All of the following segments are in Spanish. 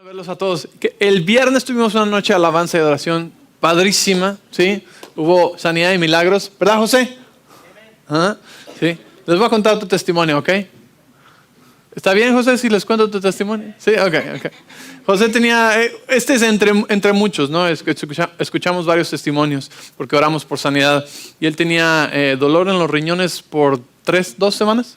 Verlos a todos. El viernes tuvimos una noche de alabanza y adoración padrísima, ¿sí? Hubo sanidad y milagros, ¿verdad, José? ¿Ah? Sí. Les voy a contar tu testimonio, ¿ok? ¿Está bien, José, si les cuento tu testimonio? Sí, ok. José tenía, este es entre muchos, ¿no? Escuchamos varios testimonios porque oramos por sanidad. Y él tenía dolor en los riñones por 2 semanas.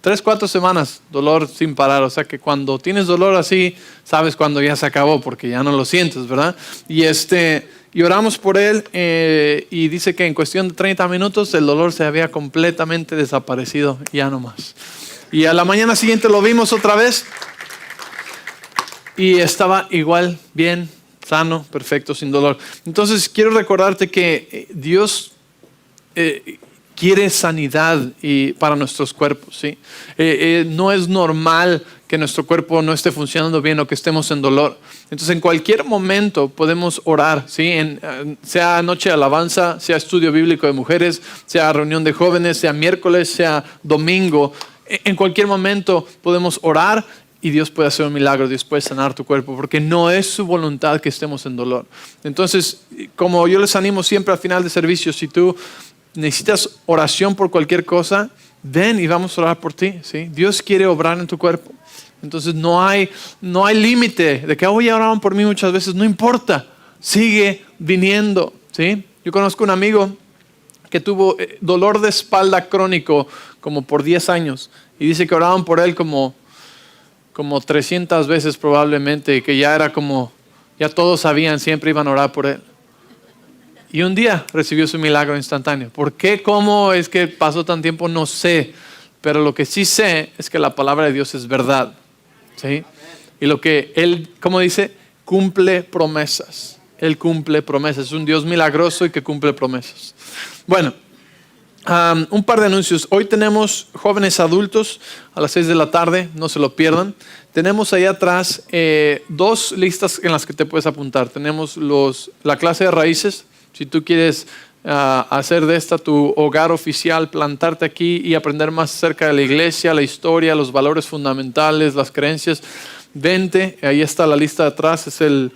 3-4 semanas, dolor sin parar. O sea que cuando tienes dolor así, sabes cuando ya se acabó porque ya no lo sientes, ¿verdad? Y oramos por él y dice que en cuestión de 30 minutos el dolor se había completamente desaparecido, ya no más. Y a la mañana siguiente lo vimos otra vez y estaba igual, bien, sano, perfecto, sin dolor. Entonces quiero recordarte que Dios quiere sanidad para nuestros cuerpos, ¿sí? No es normal que nuestro cuerpo no esté funcionando bien o que estemos en dolor. Entonces en cualquier momento podemos orar, ¿sí? Sea noche de alabanza, sea estudio bíblico de mujeres, sea reunión de jóvenes, sea miércoles, sea domingo. En cualquier momento podemos orar y Dios puede hacer un milagro, Dios puede sanar tu cuerpo, porque no es su voluntad que estemos en dolor. Entonces, como yo les animo siempre al final de servicio, si tú necesitas oración por cualquier cosa, ven y vamos a orar por ti, ¿sí? Dios quiere obrar en tu cuerpo. Entonces no hay límite de que ya oraron por mí muchas veces, no importa, sigue viniendo, ¿sí? Yo conozco un amigo que tuvo dolor de espalda crónico como por 10 años y dice que oraban por él como 300 veces probablemente y que ya era como, ya todos sabían, siempre iban a orar por él. Y un día recibió su milagro instantáneo. ¿Por qué? ¿Cómo es que pasó tan tiempo? No sé. Pero lo que sí sé es que la palabra de Dios es verdad, ¿sí? Y lo que Él, como dice, cumple promesas. Él cumple promesas. Es un Dios milagroso y que cumple promesas. Bueno, un par de anuncios. Hoy tenemos jóvenes adultos a las 6 de la tarde. No se lo pierdan. Tenemos ahí atrás 2 listas en las que te puedes apuntar. Tenemos la clase de raíces. Si tú quieres hacer de esta tu hogar oficial, plantarte aquí y aprender más acerca de la iglesia, la historia, los valores fundamentales, las creencias, vente. Ahí está la lista de atrás, es el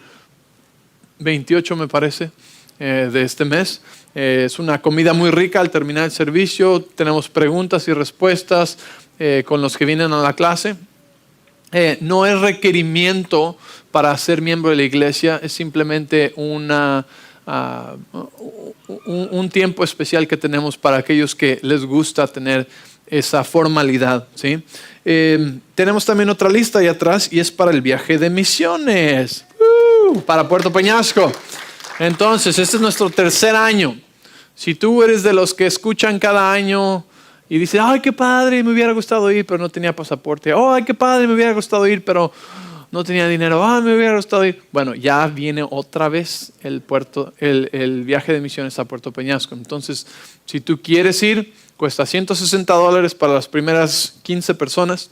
28 me parece de este mes. Es una comida muy rica al terminar el servicio. Tenemos preguntas y respuestas con los que vienen a la clase. No es requerimiento para ser miembro de la iglesia, es simplemente un tiempo especial que tenemos para aquellos que les gusta tener esa formalidad, ¿sí? Tenemos también otra lista ahí atrás y es para el viaje de misiones, para Puerto Peñasco. Entonces, este es nuestro 3er año. Si tú eres de los que escuchan cada año y dices, ay, qué padre, me hubiera gustado ir, pero no tenía pasaporte. Oh, ay, qué padre, me hubiera gustado ir, pero no tenía dinero. Me hubiera gustado ir. Bueno, ya viene otra vez el viaje de misiones a Puerto Peñasco. Entonces, si tú quieres ir, cuesta $160 para las primeras 15 personas.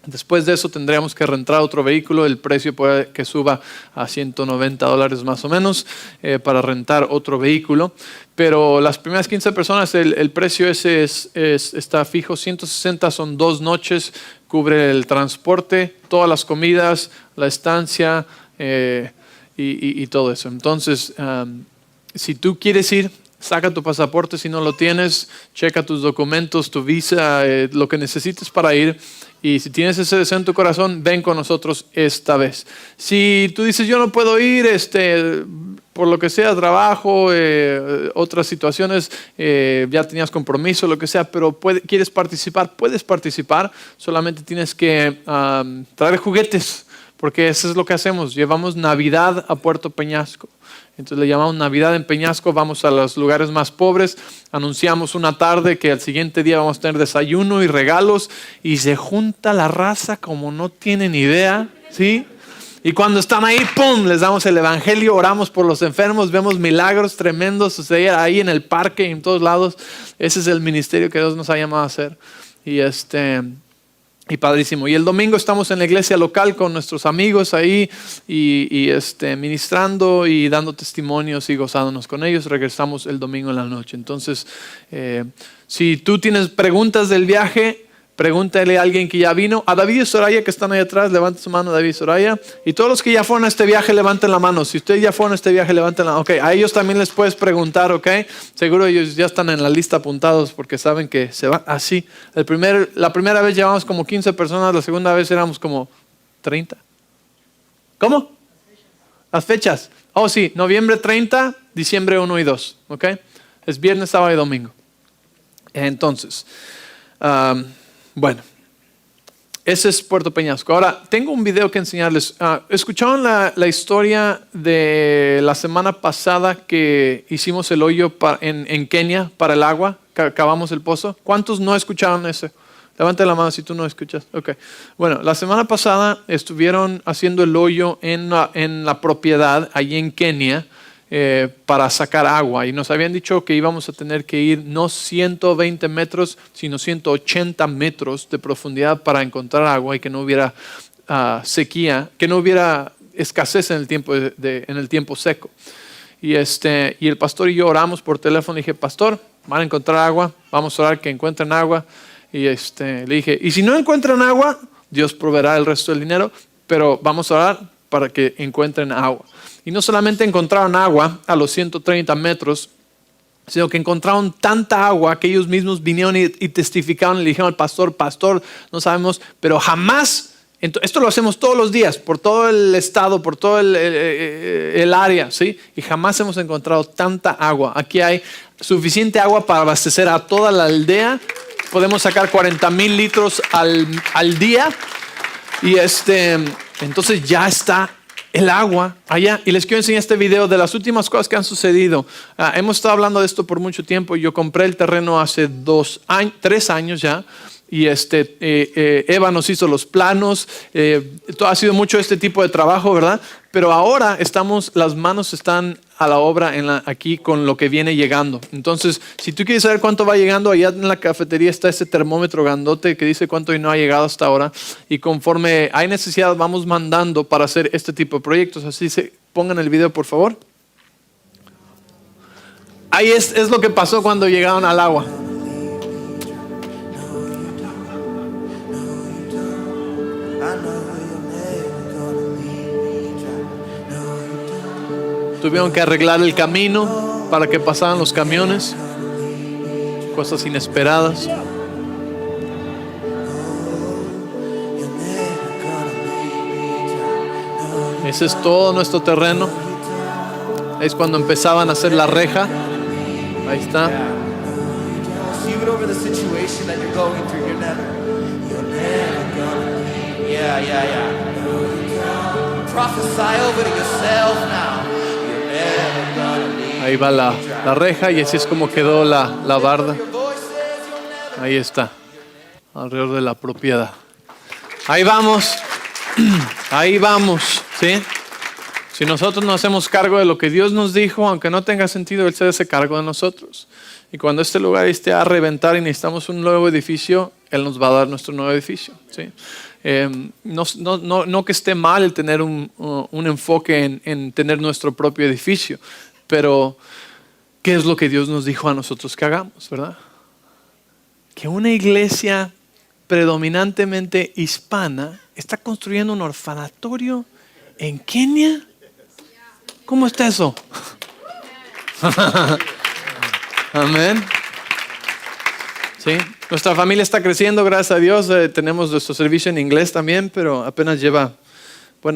Después de eso tendríamos que rentar otro vehículo. El precio puede que suba a $190 más o menos para rentar otro vehículo. Pero las primeras 15 personas, el precio ese está fijo. 160 son 2 noches. Cubre el transporte, todas las comidas, la estancia y todo eso. Entonces, si tú quieres ir, saca tu pasaporte. Si no lo tienes, checa tus documentos, tu visa, lo que necesites para ir. Y si tienes ese deseo en tu corazón, ven con nosotros esta vez. Si tú dices, yo no puedo ir, por lo que sea, trabajo, otras situaciones, ya tenías compromiso, lo que sea, pero quieres participar, puedes participar. Solamente tienes que traer juguetes, porque eso es lo que hacemos. Llevamos Navidad a Puerto Peñasco. Entonces le llamamos Navidad en Peñasco, vamos a los lugares más pobres, anunciamos una tarde que al siguiente día vamos a tener desayuno y regalos y se junta la raza como no tienen idea, ¿sí? Y cuando están ahí, ¡pum!, les damos el evangelio, oramos por los enfermos, vemos milagros tremendos suceder ahí en el parque y en todos lados. Ese es el ministerio que Dios nos ha llamado a hacer. Y padrísimo. Y el domingo estamos en la iglesia local con nuestros amigos ahí y ministrando y dando testimonios y gozándonos con ellos. Regresamos el domingo en la noche. Entonces, si tú tienes preguntas del viaje, Pregúntale a alguien que ya vino. A David y Soraya que están ahí atrás, levanten su mano, David y Soraya. Y todos los que ya fueron a este viaje, levanten la mano. Si ustedes ya fueron a este viaje, levanten la mano. Ok, a ellos también les puedes preguntar, ok. Seguro ellos ya están en la lista apuntados porque saben que se va así. La primera vez llevamos como 15 personas, la segunda vez éramos como 30. ¿Cómo? Las fechas. Oh, sí, noviembre 30, diciembre 1 y 2, ok. Es viernes, sábado y domingo. Entonces, bueno, ese es Puerto Peñasco. Ahora, tengo un video que enseñarles. ¿Escucharon la historia de la semana pasada que hicimos el hoyo en Kenia para el agua? Cavamos el pozo. ¿Cuántos no escucharon eso? Levante la mano si tú no escuchas. Okay. Bueno, la semana pasada estuvieron haciendo el hoyo en la propiedad allí en Kenia para sacar agua y nos habían dicho que íbamos a tener que ir no 120 metros, sino 180 metros de profundidad para encontrar agua y que no hubiera sequía, que no hubiera escasez en el tiempo seco. Y el pastor y yo oramos por teléfono y dije, pastor, van a encontrar agua, vamos a orar que encuentren agua. Y le dije, y si no encuentran agua, Dios proveerá el resto del dinero, pero vamos a orar para que encuentren agua. Y no solamente encontraron agua a los 130 metros, sino que encontraron tanta agua que ellos mismos vinieron y testificaron y le dijeron al pastor, no sabemos, pero jamás, esto lo hacemos todos los días, por todo el estado, por todo el área, ¿sí? Y jamás hemos encontrado tanta agua. Aquí hay suficiente agua para abastecer a toda la aldea. Podemos sacar 40,000 litros al día. Y entonces ya está el agua allá. Y les quiero enseñar este video de las últimas cosas que han sucedido. Hemos estado hablando de esto por mucho tiempo. Yo compré el terreno hace 3 años ya. Y Eva nos hizo los planos. Ha sido mucho este tipo de trabajo, ¿verdad? Pero ahora las manos están a la obra aquí con lo que viene llegando. Entonces, si tú quieres saber cuánto va llegando, allá en la cafetería está ese termómetro grandote que dice cuánto no ha llegado hasta ahora. Y conforme hay necesidad, vamos mandando para hacer este tipo de proyectos. Así pongan el video, por favor. Ahí es lo que pasó cuando llegaron al agua. Tuvieron que arreglar el camino para que pasaran los camiones. Cosas inesperadas. Ese es todo nuestro terreno. Es cuando empezaban a hacer la reja. Ahí está. Ahí va la reja y así es como quedó la barda. Ahí está, alrededor de la propiedad. Ahí vamos, ¿sí? Si nosotros no hacemos cargo de lo que Dios nos dijo, aunque no tenga sentido, Él se hace cargo de nosotros. Y cuando este lugar esté a reventar y necesitamos un nuevo edificio, Él nos va a dar nuestro nuevo edificio, ¿sí? No que esté mal el tener un enfoque en tener nuestro propio edificio, pero ¿qué es lo que Dios nos dijo a nosotros que hagamos, verdad? Que una iglesia predominantemente hispana está construyendo un orfanatorio en Kenia. ¿Cómo está eso? Amén. Sí, nuestra familia está creciendo, gracias a Dios. Tenemos nuestro servicio en inglés también, pero apenas lleva,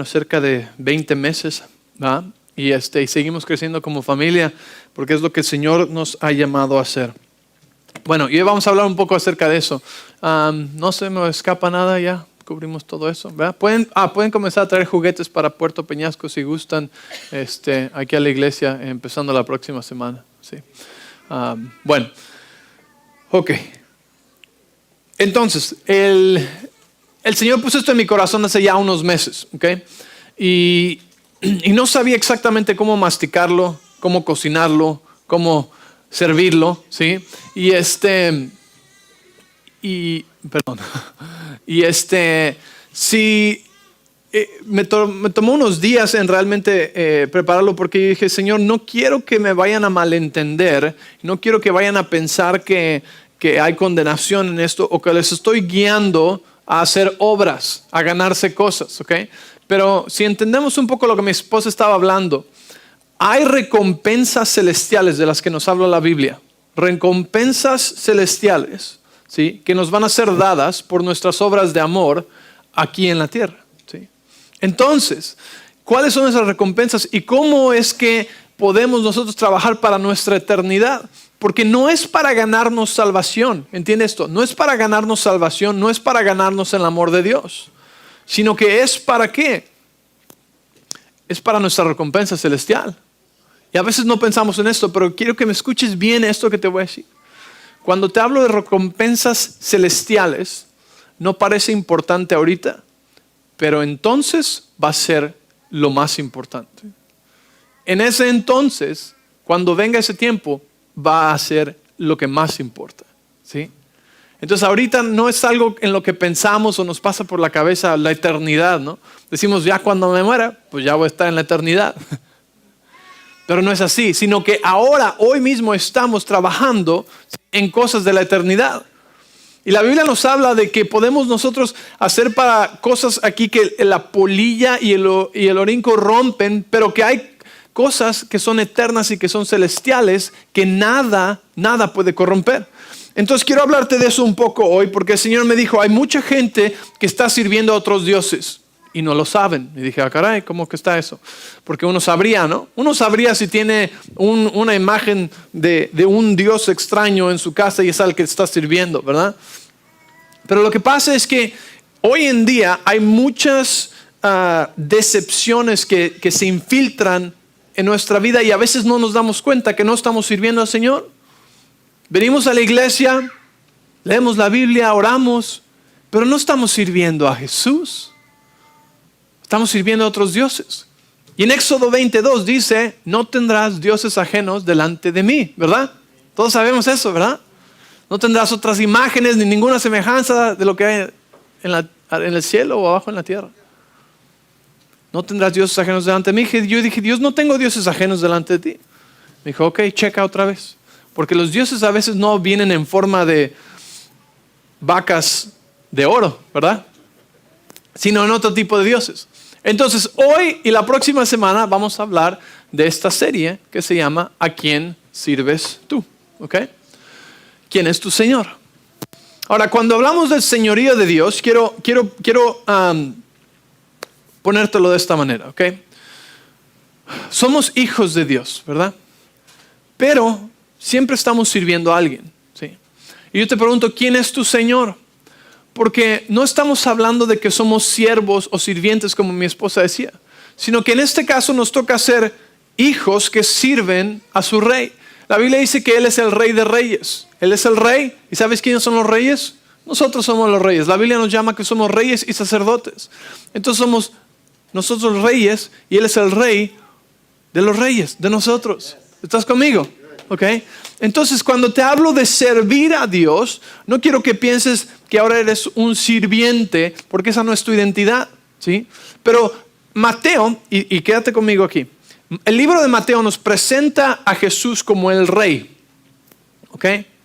cerca de 20 meses, ¿verdad? Y seguimos creciendo como familia porque es lo que el Señor nos ha llamado a hacer. Bueno, y hoy vamos a hablar un poco acerca de eso. No se me escapa nada ya. Cubrimos todo eso, ¿verdad? Pueden comenzar a traer juguetes para Puerto Peñasco si gustan, aquí a la iglesia, empezando la próxima semana. Sí. Bueno, ok. Entonces, el Señor puso esto en mi corazón hace ya unos meses, ¿ok? Y no sabía exactamente cómo masticarlo, cómo cocinarlo, cómo servirlo, ¿sí? Me tomó unos días en realmente prepararlo porque dije, Señor, no quiero que me vayan a malentender, no quiero que vayan a pensar que que hay condenación en esto o que les estoy guiando a hacer obras, a ganarse cosas, ¿ok? Pero si entendemos un poco lo que mi esposa estaba hablando, hay recompensas celestiales de las que nos habla la Biblia. Recompensas celestiales, ¿sí? Que nos van a ser dadas por nuestras obras de amor aquí en la tierra, ¿sí? Entonces, ¿cuáles son esas recompensas y cómo es que podemos nosotros trabajar para nuestra eternidad? Porque no es para ganarnos salvación, ¿entiende esto? No es para ganarnos salvación, no es para ganarnos el amor de Dios, sino que es para ¿qué? Es para nuestra recompensa celestial. Y a veces no pensamos en esto, pero quiero que me escuches bien esto que te voy a decir. Cuando te hablo de recompensas celestiales, no parece importante ahorita, pero entonces va a ser lo más importante. En ese entonces, cuando venga ese tiempo, va a ser lo que más importa, ¿sí? Entonces ahorita no es algo en lo que pensamos o nos pasa por la cabeza la eternidad, ¿no? Decimos, ya cuando me muera, pues ya voy a estar en la eternidad. Pero no es así, sino que ahora, hoy mismo estamos trabajando en cosas de la eternidad. Y la Biblia nos habla de que podemos nosotros hacer para cosas aquí que la polilla y el orinco rompen, pero que hay cosas que son eternas y que son celestiales que nada puede corromper. Entonces quiero hablarte de eso un poco hoy porque el Señor me dijo, hay mucha gente que está sirviendo a otros dioses y no lo saben. Y dije, caray, ¿cómo que está eso? Porque uno sabría, ¿no? Uno sabría si tiene una imagen de un dios extraño en su casa y es al que está sirviendo, ¿verdad? Pero lo que pasa es que hoy en día hay muchas decepciones que se infiltran en nuestra vida y a veces no nos damos cuenta que no estamos sirviendo al Señor. Venimos a la iglesia, leemos la Biblia, oramos, pero no estamos sirviendo a Jesús. Estamos sirviendo a otros dioses. Y en Éxodo 22 dice, no tendrás dioses ajenos delante de mí, ¿verdad? Todos sabemos eso, ¿verdad? No tendrás otras imágenes ni ninguna semejanza de lo que hay en el cielo o abajo en la tierra. No tendrás dioses ajenos delante de mí. Yo dije, Dios, no tengo dioses ajenos delante de ti. Me dijo, ok, checa otra vez. Porque los dioses a veces no vienen en forma de vacas de oro, ¿verdad? Sino en otro tipo de dioses. Entonces, hoy y la próxima semana vamos a hablar de esta serie que se llama ¿A quién sirves tú? ¿Ok? ¿Quién es tu Señor? Ahora, cuando hablamos del señorío de Dios, quiero ponértelo de esta manera, ¿ok? Somos hijos de Dios, ¿verdad? Pero siempre estamos sirviendo a alguien, ¿sí? Y yo te pregunto, ¿quién es tu Señor? Porque no estamos hablando de que somos siervos o sirvientes, como mi esposa decía, sino que en este caso nos toca ser hijos que sirven a su rey. La Biblia dice que Él es el Rey de Reyes. Él es el Rey. ¿Y sabes quiénes son los reyes? Nosotros somos los reyes. La Biblia nos llama que somos reyes y sacerdotes. Entonces somos nosotros reyes y Él es el Rey de los reyes, de nosotros. ¿Estás conmigo? ¿Ok? Entonces cuando te hablo de servir a Dios, no quiero que pienses que ahora eres un sirviente, porque esa no es tu identidad, ¿sí? Pero Mateo, y quédate conmigo aquí, el libro de Mateo nos presenta a Jesús como el Rey, ¿ok?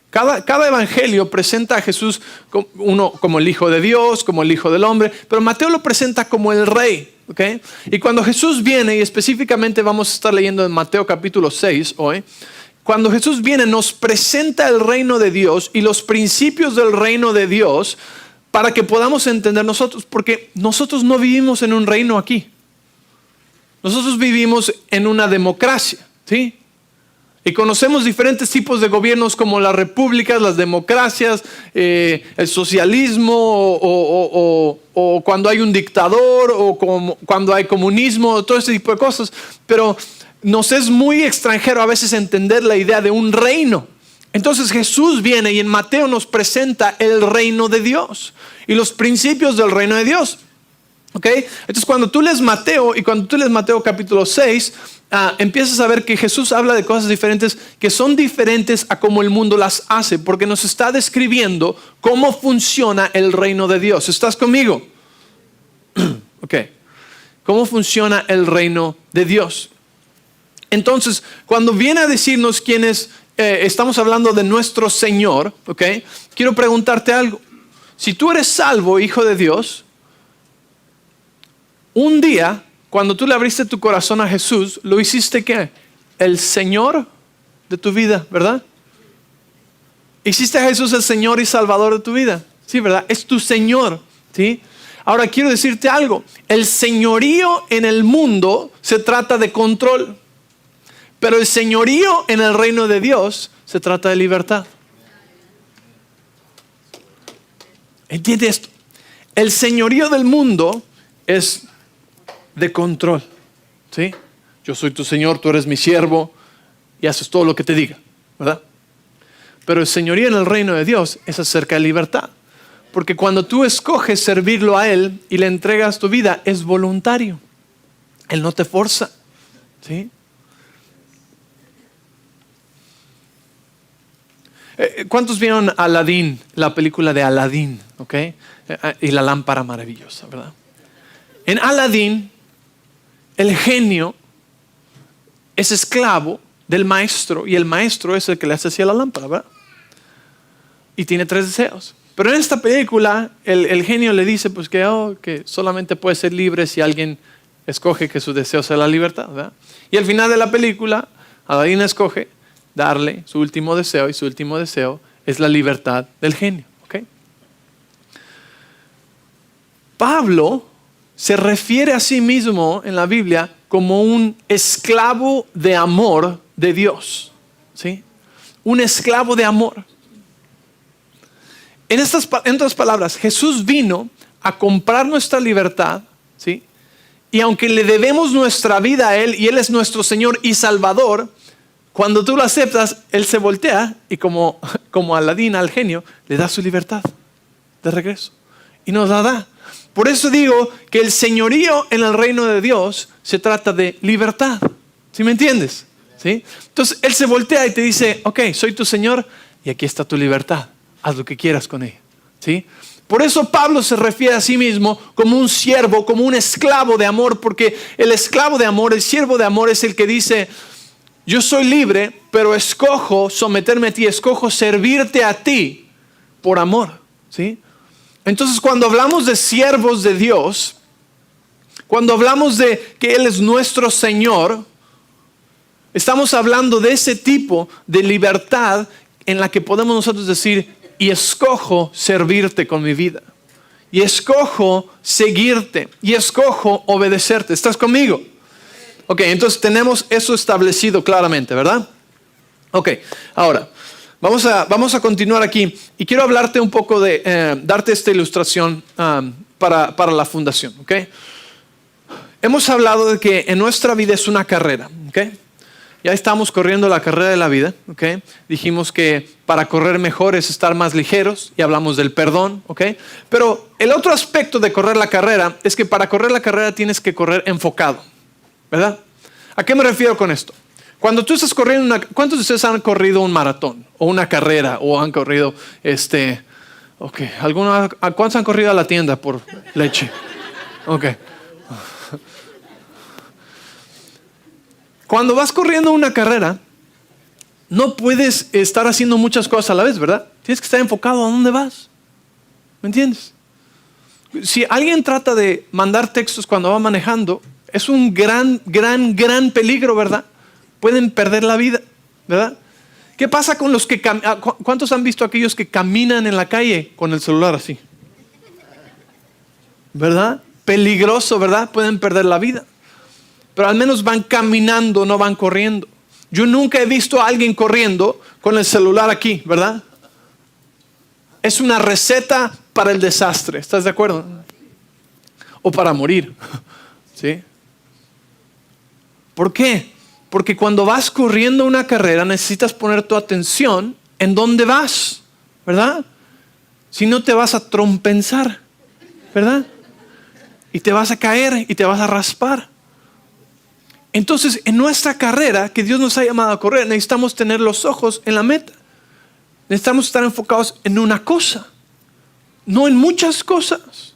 Cada evangelio presenta a Jesús como el Hijo de Dios, como el Hijo del Hombre, pero Mateo lo presenta como el Rey, ¿ok? Y cuando Jesús viene, y específicamente vamos a estar leyendo en Mateo capítulo 6 hoy, cuando Jesús viene nos presenta el reino de Dios y los principios del reino de Dios para que podamos entender nosotros, porque nosotros no vivimos en un reino aquí. Nosotros vivimos en una democracia, ¿sí? Y conocemos diferentes tipos de gobiernos como las repúblicas, las democracias, el socialismo o cuando hay un dictador o cuando hay comunismo, todo ese tipo de cosas. Pero nos es muy extranjero a veces entender la idea de un reino. Entonces Jesús viene y en Mateo nos presenta el reino de Dios y los principios del reino de Dios. ¿Ok? Entonces cuando tú lees Mateo capítulo 6, empiezas a ver que Jesús habla de cosas diferentes que son diferentes a cómo el mundo las hace, porque nos está describiendo cómo funciona el reino de Dios. ¿Estás conmigo? Ok. ¿Cómo funciona el reino de Dios? Entonces, cuando viene a decirnos quién es estamos hablando de nuestro Señor, ¿ok? Quiero preguntarte algo. Si tú eres salvo, hijo de Dios, un día, cuando tú le abriste tu corazón a Jesús, ¿lo hiciste qué? El Señor de tu vida, ¿verdad? ¿Hiciste a Jesús el Señor y Salvador de tu vida? Sí, ¿verdad? Es tu Señor, ¿sí? Ahora quiero decirte algo. El señorío en el mundo se trata de control, pero el señorío en el reino de Dios se trata de libertad. ¿Entiendes esto? El señorío del mundo es de control, ¿sí? Yo soy tu Señor, tú eres mi siervo y haces todo lo que te diga, ¿verdad? Pero el señorío en el reino de Dios es acerca de libertad. Porque cuando tú escoges servirlo a Él y le entregas tu vida, es voluntario. Él no te forza, ¿sí? ¿Cuántos vieron Aladdin, la película de Aladdin, ¿ok? Y la lámpara maravillosa, ¿verdad? En Aladdin, el genio es esclavo del maestro y el maestro es el que le hace así a la lámpara, ¿verdad? Y tiene 3 deseos. Pero en esta película, el genio le dice pues que solamente puede ser libre si alguien escoge que su deseo sea la libertad, ¿verdad? Y al final de la película, Aladdin escoge darle su último deseo y su último deseo es la libertad del genio, ¿ok? Pablo se refiere a sí mismo en la Biblia como un esclavo de amor de Dios, ¿sí? Un esclavo de amor. En otras palabras, Jesús vino a comprar nuestra libertad, ¿sí? Y aunque le debemos nuestra vida a Él y Él es nuestro Señor y Salvador, cuando tú lo aceptas, Él se voltea y como Aladín al genio, le da su libertad de regreso. Y nos la da. Por eso digo que el señorío en el reino de Dios se trata de libertad. ¿Sí me entiendes? ¿Sí? Entonces Él se voltea y te dice, ok, soy tu Señor y aquí está tu libertad. Haz lo que quieras con ella, ¿sí? Por eso Pablo se refiere a sí mismo como un siervo, como un esclavo de amor, porque el esclavo de amor, el siervo de amor es el que dice, yo soy libre, pero escojo someterme a ti, escojo servirte a ti por amor, ¿sí? Entonces cuando hablamos de siervos de Dios, cuando hablamos de que Él es nuestro Señor, estamos hablando de ese tipo de libertad en la que podemos nosotros decir, y escojo servirte con mi vida. Y escojo seguirte. Y escojo obedecerte. ¿Estás conmigo? Ok, entonces tenemos eso establecido claramente, ¿verdad? Ok, ahora, vamos a continuar aquí. Y quiero hablarte un poco de, darte esta ilustración para la fundación, ¿ok? Hemos hablado de que en nuestra vida es una carrera, ¿ok? Ya estamos corriendo la carrera de la vida, ¿ok? Dijimos que para correr mejor es estar más ligeros y hablamos del perdón, ¿ok? Pero el otro aspecto de correr la carrera es que para correr la carrera tienes que correr enfocado, ¿verdad? ¿A qué me refiero con esto? Cuando tú estás corriendo ¿cuántos de ustedes han corrido un maratón o una carrera o han corrido ¿cuántos han corrido a la tienda por leche? Ok. Cuando vas corriendo una carrera, no puedes estar haciendo muchas cosas a la vez, ¿verdad? Tienes que estar enfocado a dónde vas. ¿Me entiendes? Si alguien trata de mandar textos cuando va manejando, es un gran peligro, ¿verdad? Pueden perder la vida, ¿verdad? ¿Qué pasa con los que ¿cuántos han visto aquellos que caminan en la calle con el celular así? ¿Verdad? Peligroso, ¿verdad? Pueden perder la vida. Pero al menos van caminando, no van corriendo. Yo nunca he visto a alguien corriendo con el celular aquí, ¿verdad? Es una receta para el desastre, ¿estás de acuerdo? O para morir, ¿sí? ¿Por qué? Porque cuando vas corriendo una carrera necesitas poner tu atención en dónde vas, ¿verdad? Si no te vas a trompezar, ¿verdad? Y te vas a caer y te vas a raspar. Entonces, en nuestra carrera que Dios nos ha llamado a correr, necesitamos tener los ojos en la meta. Necesitamos estar enfocados en una cosa, no en muchas cosas.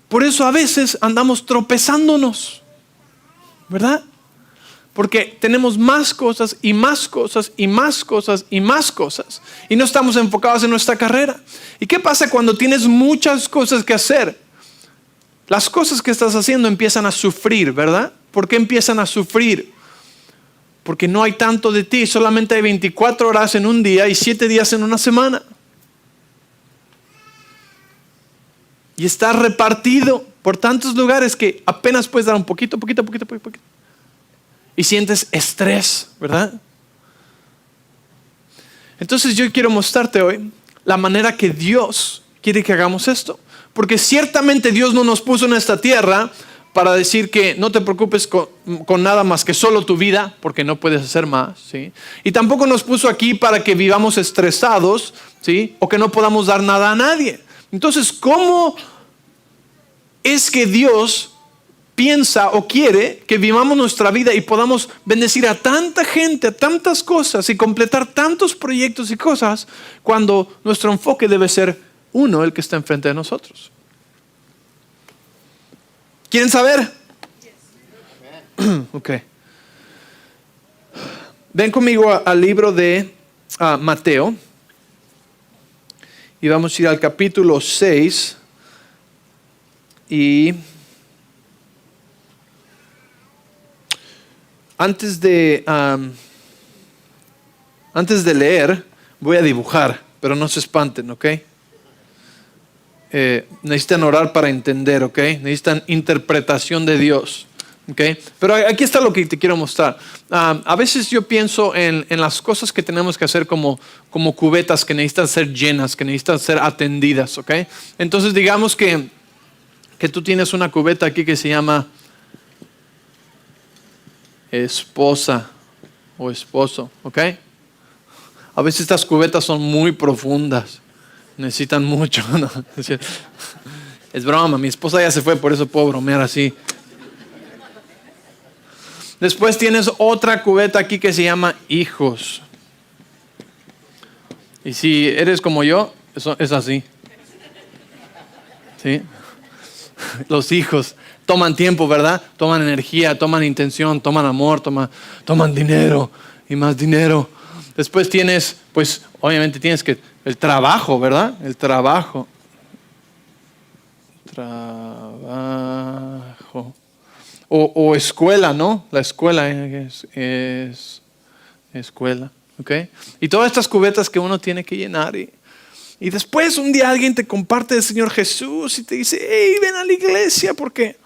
Por eso a veces andamos tropezándonos, ¿verdad? Porque tenemos más cosas y más cosas y más cosas y más cosas. Y no estamos enfocados en nuestra carrera. ¿Y qué pasa cuando tienes muchas cosas que hacer? Las cosas que estás haciendo empiezan a sufrir, ¿verdad? ¿Por qué empiezan a sufrir? Porque no hay tanto de ti. Solamente hay 24 horas en un día y 7 días en una semana. Y está repartido por tantos lugares que apenas puedes dar un poquito. Y sientes estrés, ¿verdad? Entonces yo quiero mostrarte hoy la manera que Dios quiere que hagamos esto. Porque ciertamente Dios no nos puso en esta tierra para decir que no te preocupes con nada más que solo tu vida, porque no puedes hacer más, ¿sí? Y tampoco nos puso aquí para que vivamos estresados, ¿sí? O que no podamos dar nada a nadie. Entonces, ¿cómo es que Dios piensa o quiere que vivamos nuestra vida y podamos bendecir a tanta gente, a tantas cosas y completar tantos proyectos y cosas cuando nuestro enfoque debe ser uno, el que está enfrente de nosotros? ¿Quieren saber? Ok. Ven conmigo al libro de Mateo y vamos a ir al capítulo 6 y antes de leer voy a dibujar, pero no se espanten, ¿ok? Necesitan orar para entender, ¿ok? Necesitan interpretación de Dios, ¿ok? Pero aquí está lo que te quiero mostrar. A veces yo pienso en las cosas que tenemos que hacer como cubetas que necesitan ser llenas, que necesitan ser atendidas, ¿ok? Entonces digamos que tú tienes una cubeta aquí que se llama esposa o esposo, ¿ok? A veces estas cubetas son muy profundas. Necesitan mucho, ¿no? Es broma, mi esposa ya se fue, por eso puedo bromear así. Después tienes otra cubeta aquí que se llama hijos. Y si eres como yo, eso es así. ¿Sí? Los hijos toman tiempo, ¿verdad? Toman energía, toman intención, toman amor, toman dinero y más dinero. Después tienes, pues obviamente tienes que el trabajo, ¿verdad? El trabajo. O escuela, ¿no? La escuela es escuela, ¿ok? Y todas estas cubetas que uno tiene que llenar. Y después un día alguien te comparte del Señor Jesús y te dice, hey, ven a la iglesia porque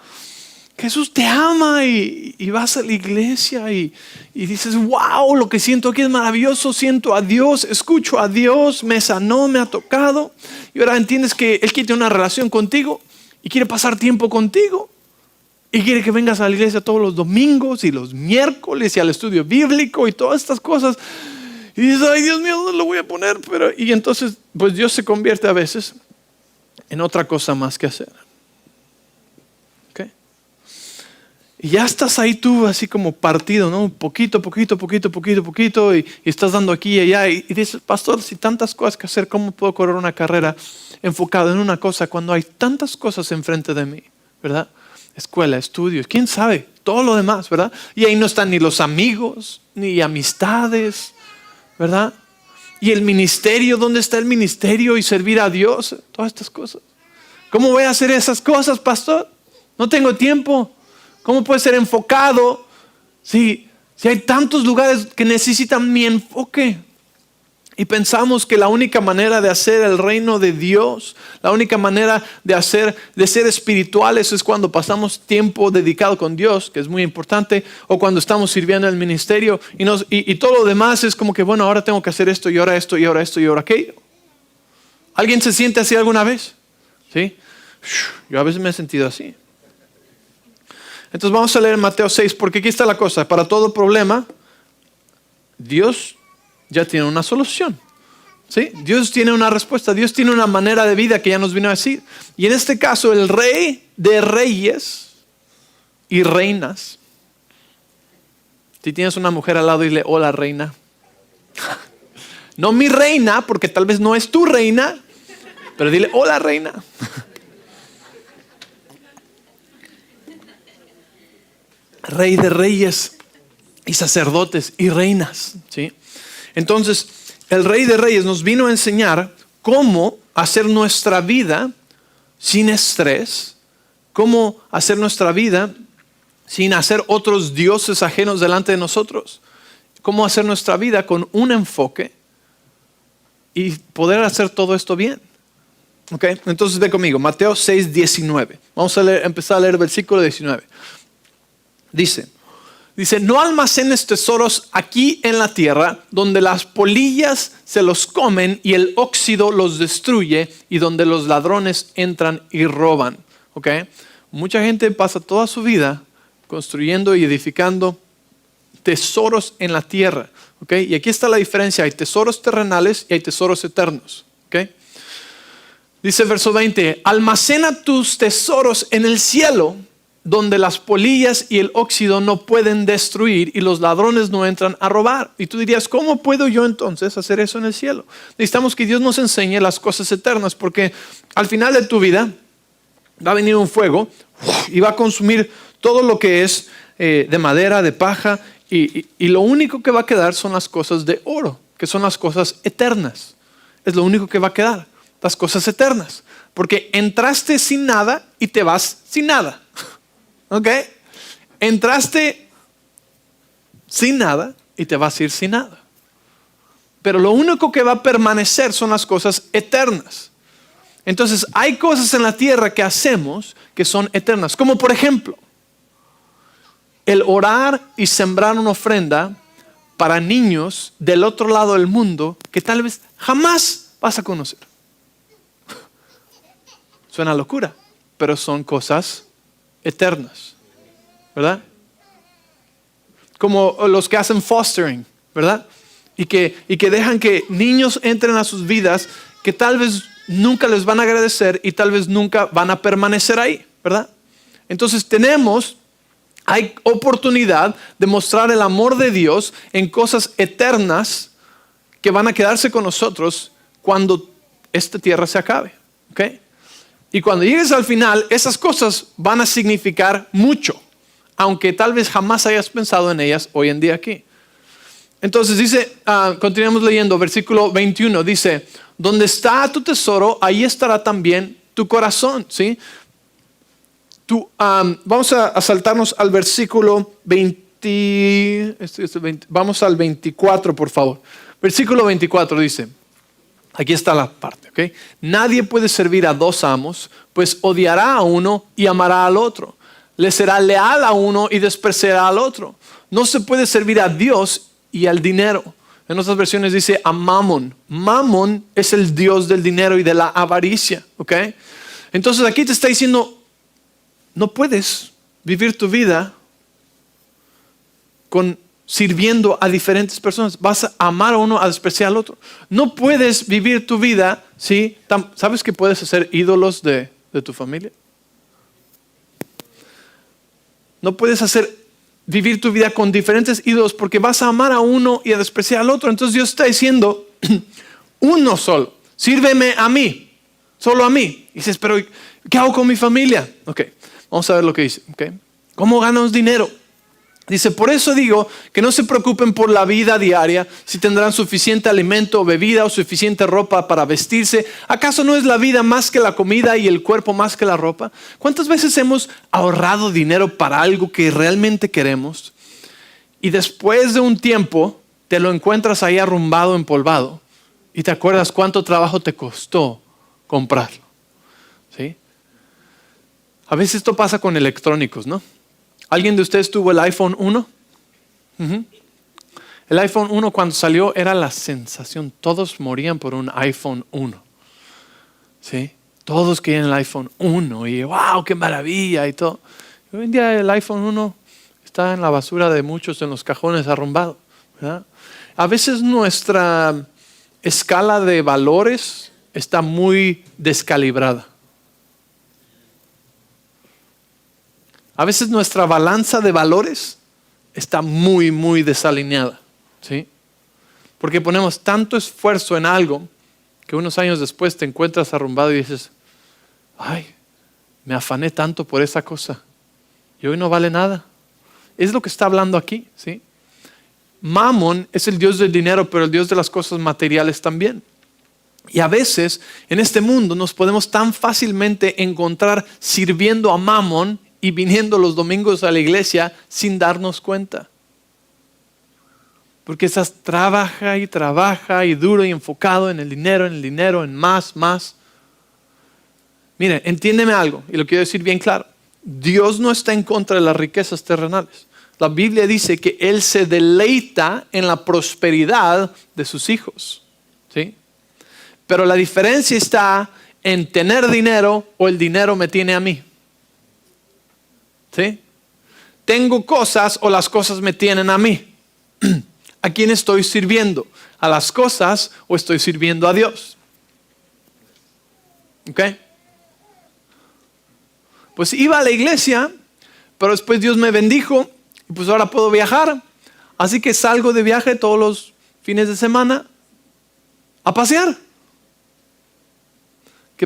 Jesús te ama y vas a la iglesia y dices, wow, lo que siento aquí es maravilloso, siento a Dios, escucho a Dios, me sanó, me ha tocado. Y ahora entiendes que Él quiere tener una relación contigo y quiere pasar tiempo contigo. Y quiere que vengas a la iglesia todos los domingos y los miércoles y al estudio bíblico y todas estas cosas. Y dices, ay Dios mío, ¿dónde lo voy a poner? Y entonces, pues Dios se convierte a veces en otra cosa más que hacer. Y ya estás ahí tú así como partido, ¿no? Poquito, y estás dando aquí y allá. Y dices, pastor, si tantas cosas que hacer, ¿cómo puedo correr una carrera enfocada en una cosa cuando hay tantas cosas enfrente de mí? ¿Verdad? Escuela, estudios, quién sabe, todo lo demás, ¿verdad? Y ahí no están ni los amigos, ni amistades, ¿verdad? Y el ministerio, ¿dónde está el ministerio? Y servir a Dios, todas estas cosas. ¿Cómo voy a hacer esas cosas, pastor? No tengo tiempo. ¿Cómo puede ser enfocado si hay tantos lugares que necesitan mi enfoque? Y pensamos que la única manera de hacer el reino de Dios, la única manera de ser espirituales es cuando pasamos tiempo dedicado con Dios, que es muy importante, o cuando estamos sirviendo en el ministerio y todo lo demás es como que, bueno, ahora tengo que hacer esto y ahora esto y ahora esto y ahora aquello. ¿Alguien se siente así alguna vez? ¿Sí? Yo a veces me he sentido así. Entonces vamos a leer Mateo 6, porque aquí está la cosa. Para todo problema, Dios ya tiene una solución. ¿Sí? Dios tiene una respuesta. Dios tiene una manera de vida que ya nos vino a decir. Y en este caso, el rey de reyes y reinas. Si tienes una mujer al lado, dile, hola reina. No mi reina, porque tal vez no es tu reina, pero dile, hola reina. Rey de reyes y sacerdotes y reinas, ¿sí? Entonces, el Rey de Reyes nos vino a enseñar cómo hacer nuestra vida sin estrés, cómo hacer nuestra vida sin hacer otros dioses ajenos delante de nosotros, cómo hacer nuestra vida con un enfoque y poder hacer todo esto bien. ¿Okay? Entonces ve conmigo, Mateo 6:19. Vamos a empezar a leer el versículo 19. Dice, no almacenes tesoros aquí en la tierra, donde las polillas se los comen y el óxido los destruye, y donde los ladrones entran y roban. ¿Okay? Mucha gente pasa toda su vida construyendo y edificando tesoros en la tierra. ¿Okay? Y aquí está la diferencia, hay tesoros terrenales y hay tesoros eternos. ¿Okay? Dice el verso 20, almacena tus tesoros en el cielo, donde las polillas y el óxido no pueden destruir y los ladrones no entran a robar. Y tú dirías, ¿cómo puedo yo entonces hacer eso en el cielo? Necesitamos que Dios nos enseñe las cosas eternas, porque al final de tu vida va a venir un fuego y va a consumir todo lo que es de madera, de paja, y lo único que va a quedar son las cosas de oro, que son las cosas eternas. Es lo único que va a quedar, las cosas eternas. Porque entraste sin nada y te vas sin nada. ¿Ok? Entraste sin nada y te vas a ir sin nada. Pero lo único que va a permanecer son las cosas eternas. Entonces hay cosas en la tierra que hacemos que son eternas. Como por ejemplo, el orar y sembrar una ofrenda para niños del otro lado del mundo que tal vez jamás vas a conocer. Suena locura, pero son cosas eternas, ¿verdad? Como los que hacen fostering, ¿verdad? Y que dejan que niños entren a sus vidas que tal vez nunca les van a agradecer y tal vez nunca van a permanecer ahí, ¿verdad? Entonces hay oportunidad de mostrar el amor de Dios en cosas eternas que van a quedarse con nosotros cuando esta tierra se acabe, ¿ok? Y cuando llegues al final, esas cosas van a significar mucho, aunque tal vez jamás hayas pensado en ellas hoy en día aquí. Entonces dice, continuamos leyendo, versículo 21, dice, donde está tu tesoro, ahí estará también tu corazón, ¿sí? Vamos a saltarnos al versículo 20, vamos al 24, por favor. Versículo 24 dice, aquí está la parte, ¿ok? Nadie puede servir a dos amos, pues odiará a uno y amará al otro. Le será leal a uno y despreciará al otro. No se puede servir a Dios y al dinero. En otras versiones dice a Mamón. Mamón es el dios del dinero y de la avaricia, ¿ok? Entonces aquí te está diciendo, no puedes vivir tu vida sirviendo a diferentes personas. Vas a amar a uno, a despreciar al otro. No puedes vivir tu vida, ¿sí? ¿Sabes que puedes hacer ídolos de tu familia? No puedes vivir tu vida con diferentes ídolos porque vas a amar a uno y a despreciar al otro. Entonces Dios está diciendo, uno solo, sírveme a mí, solo a mí. Y dices, pero ¿qué hago con mi familia? Ok, vamos a ver lo que dice. Okay. ¿Cómo ganamos dinero? Dice, por eso digo que no se preocupen por la vida diaria, si tendrán suficiente alimento o bebida o suficiente ropa para vestirse. ¿Acaso no es la vida más que la comida y el cuerpo más que la ropa? ¿Cuántas veces hemos ahorrado dinero para algo que realmente queremos y después de un tiempo te lo encuentras ahí arrumbado, empolvado y te acuerdas cuánto trabajo te costó comprarlo? ¿Sí? A veces esto pasa con electrónicos, ¿no? ¿Alguien de ustedes tuvo el iPhone 1? El iPhone 1 cuando salió era la sensación. Todos morían por un iPhone 1. ¿Sí? Todos querían el iPhone 1 y wow, qué maravilla y todo. Y hoy en día el iPhone 1 está en la basura de muchos, en los cajones arrumbado, ¿verdad? A veces nuestra escala de valores está muy descalibrada. A veces nuestra balanza de valores está muy, muy desalineada, ¿sí? Porque ponemos tanto esfuerzo en algo que unos años después te encuentras arrumbado y dices, ay, me afané tanto por esa cosa y hoy no vale nada. Es lo que está hablando aquí, ¿sí? Mamón es el Dios del dinero, pero el Dios de las cosas materiales también. Y a veces en este mundo nos podemos tan fácilmente encontrar sirviendo a Mamón y viniendo los domingos a la iglesia sin darnos cuenta. Porque estás trabaja y duro y enfocado en el dinero, en más. Mire, entiéndeme algo y lo quiero decir bien claro. Dios no está en contra de las riquezas terrenales. La Biblia dice que Él se deleita en la prosperidad de sus hijos. ¿Sí? Pero la diferencia está en tener dinero o el dinero me tiene a mí. ¿Sí? Tengo cosas o las cosas me tienen a mí. ¿A quién estoy sirviendo? ¿A las cosas o estoy sirviendo a Dios? ¿Ok? Pues iba a la iglesia, pero después Dios me bendijo y pues ahora puedo viajar. Así que salgo de viaje todos los fines de semana a pasear.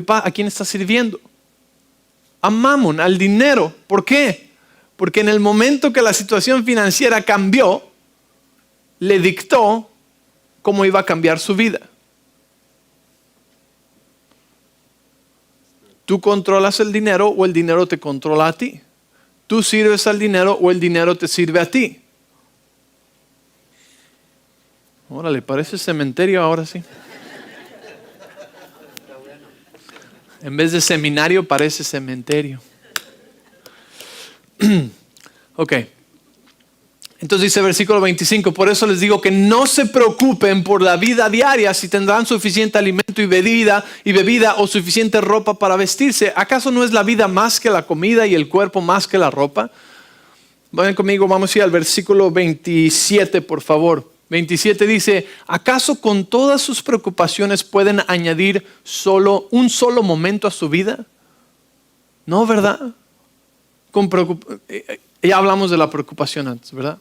¿A quién está sirviendo? A Mamón, al dinero. ¿Por qué? Porque en el momento que la situación financiera cambió, le dictó cómo iba a cambiar su vida. Tú controlas el dinero o el dinero te controla a ti. Tú sirves al dinero o el dinero te sirve a ti. Órale, parece cementerio ahora sí. En vez de seminario parece cementerio. Ok. Entonces dice versículo 25, por eso les digo que no se preocupen por la vida diaria, si tendrán suficiente alimento y bebida o suficiente ropa para vestirse. ¿Acaso no es la vida más que la comida y el cuerpo más que la ropa? Vayan conmigo, vamos a ir al versículo 27, por favor. 27 dice, ¿acaso con todas sus preocupaciones pueden añadir un solo momento a su vida? No, ¿verdad? Ya hablamos de la preocupación antes, ¿verdad?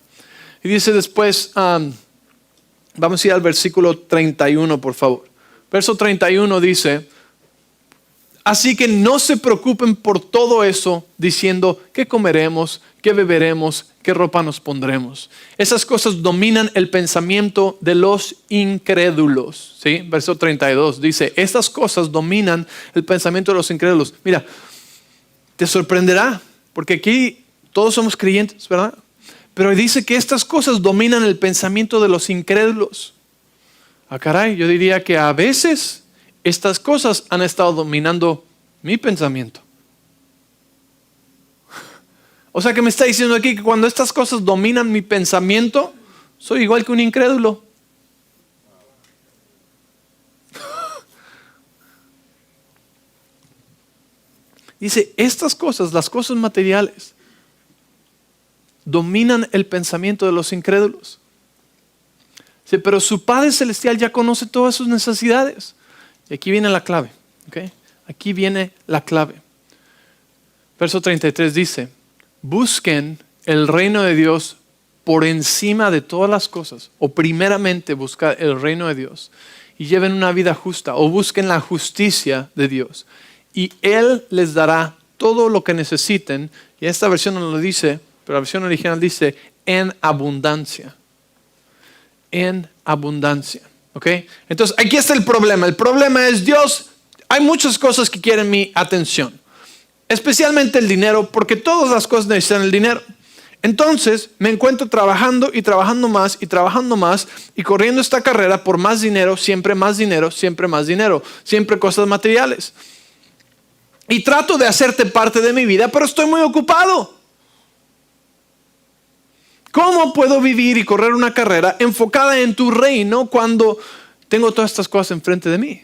Y dice después, vamos a ir al versículo 31, por favor. Verso 31 dice, así que no se preocupen por todo eso, diciendo, ¿qué comeremos? ¿Qué beberemos? ¿Qué ropa nos pondremos? Esas cosas dominan el pensamiento de los incrédulos. ¿Sí? Verso 32 dice, estas cosas dominan el pensamiento de los incrédulos. Mira, te sorprenderá, porque aquí todos somos creyentes, ¿verdad? Pero dice que estas cosas dominan el pensamiento de los incrédulos. Ah, caray, yo diría que a veces estas cosas han estado dominando mi pensamiento. O sea que me está diciendo aquí que cuando estas cosas dominan mi pensamiento, soy igual que un incrédulo. Dice, estas cosas, las cosas materiales, dominan el pensamiento de los incrédulos. Dice, pero su Padre Celestial ya conoce todas sus necesidades. Y aquí viene la clave. ¿Okay? Aquí viene la clave. Verso 33 dice, busquen el reino de Dios por encima de todas las cosas. O primeramente buscar el reino de Dios. Y lleven una vida justa. O busquen la justicia de Dios. Y Él les dará todo lo que necesiten. Y esta versión no lo dice, pero la versión original dice, en abundancia. En abundancia. ¿Ok? Entonces, aquí está el problema. El problema es, Dios, hay muchas cosas que quieren mi atención. Especialmente el dinero, porque todas las cosas necesitan el dinero. Entonces, me encuentro trabajando y trabajando más y corriendo esta carrera por más dinero, siempre más dinero, siempre más dinero, siempre cosas materiales. Y trato de hacerte parte de mi vida, pero estoy muy ocupado. ¿Cómo puedo vivir y correr una carrera enfocada en tu reino cuando tengo todas estas cosas enfrente de mí?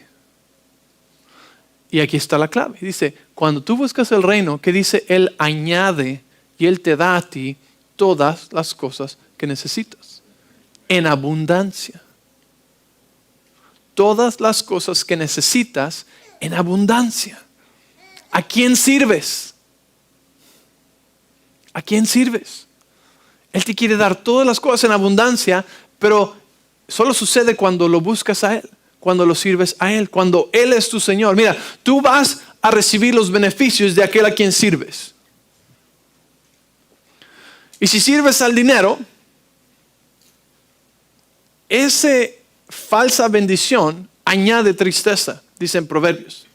Y aquí está la clave. Dice, cuando tú buscas el reino, ¿qué dice? Él añade y Él te da a ti todas las cosas que necesitas. En abundancia. Todas las cosas que necesitas en abundancia. ¿A quién sirves? ¿A quién sirves? Él te quiere dar todas las cosas en abundancia, pero solo sucede cuando lo buscas a Él, cuando lo sirves a Él, cuando Él es tu Señor. Mira, tú vas a recibir los beneficios de aquel a quien sirves. Y si sirves al dinero, esa falsa bendición añade tristeza, dicen Proverbios.